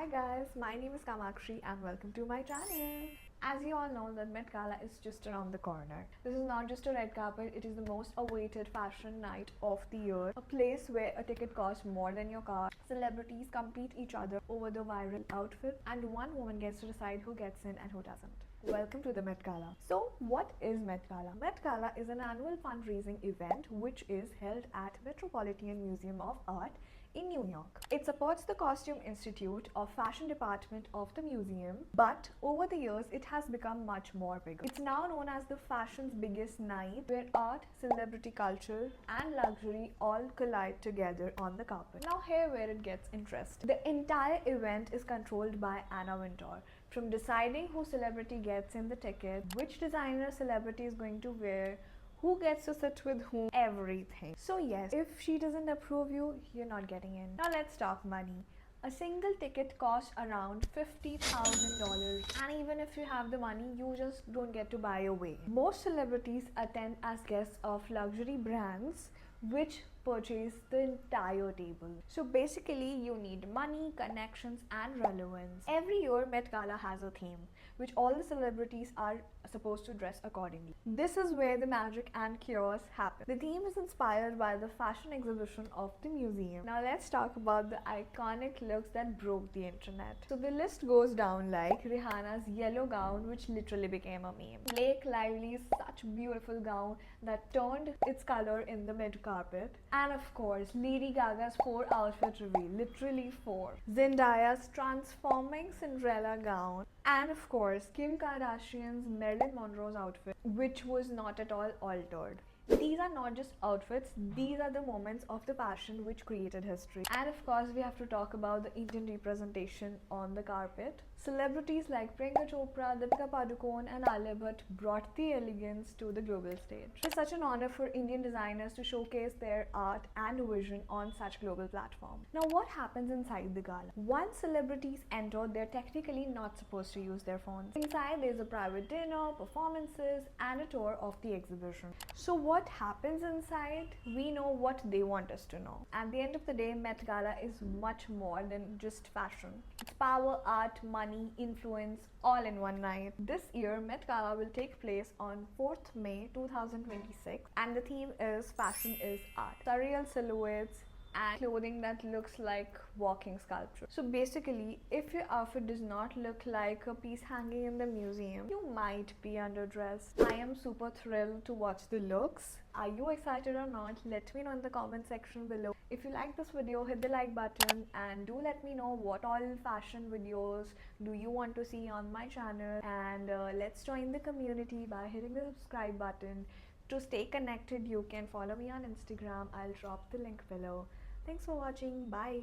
Hi guys, my name is Kamakshi and welcome to my channel. As you all know that Met Gala is just around the corner. This is not just a red carpet, it is the most awaited fashion night of the year. A place where a ticket costs more than your car. Celebrities compete each other over the viral outfit and one woman gets to decide who gets in and who doesn't. Welcome to the Met Gala. So what is Met Gala? Met Gala is an annual fundraising event which is held at Metropolitan Museum of Art in New York. It supports the Costume Institute of Fashion department of the museum, but over the years it has become much more bigger. It's now known as the fashion's biggest night where art, celebrity culture and luxury all collide together on the carpet. Now here where it gets interesting. The entire event is controlled by Anna Wintour. From deciding who celebrity gets in the ticket, which designer celebrity is going to wear, who gets to sit with whom, everything. So yes, if she doesn't approve you, you're not getting in. Now let's talk money. A single ticket costs around $50,000 and even if you have the money, you just don't get to buy your way. Most celebrities attend as guests of luxury brands which purchase the entire table. So basically you need money, connections and relevance. Every year Met Gala has a theme which all the celebrities are supposed to dress accordingly. This is where the magic and chaos happen. The theme is inspired by the fashion exhibition of the museum. Now let's talk about the iconic looks that broke the internet. So the list goes down like Rihanna's yellow gown which literally became a meme. Blake Lively's such beautiful gown that turned its color in the mid carpet. And of course Lady Gaga's 4 outfit reveal, literally 4. Zendaya's transforming Cinderella gown. And of course, Kim Kardashian's Marilyn Monroe's outfit, which was not at all altered. These are not just outfits, these are the moments of the passion which created history. And of course, we have to talk about the Indian representation on the carpet. Celebrities like Priyanka Chopra, Deepika Padukone and Alia Bhatt brought the elegance to the global stage. It's such an honor for Indian designers to showcase their art and vision on such global platform. Now what happens inside the gala? Once celebrities enter, they're technically not supposed to use their phones. Inside there's a private dinner, performances and a tour of the exhibition. So what happens inside? We know what they want us to know. At the end of the day, Met Gala is much more than just fashion. It's power, art, money, influence, all in one night. This year, Met Gala will take place on 4th May 2026 and the theme is Fashion is Art. Surreal silhouettes and clothing that looks like walking sculpture. So basically, if your outfit does not look like a piece hanging in the museum, you might be underdressed. I am super thrilled to watch the looks. Are you excited or not? Let me know in the comment section below. If you like this video, hit the like button and do let me know what all fashion videos do you want to see on my channel, and let's join the community by hitting the subscribe button. To stay connected, you can follow me on Instagram. I'll drop the link below. Thanks for watching. Bye.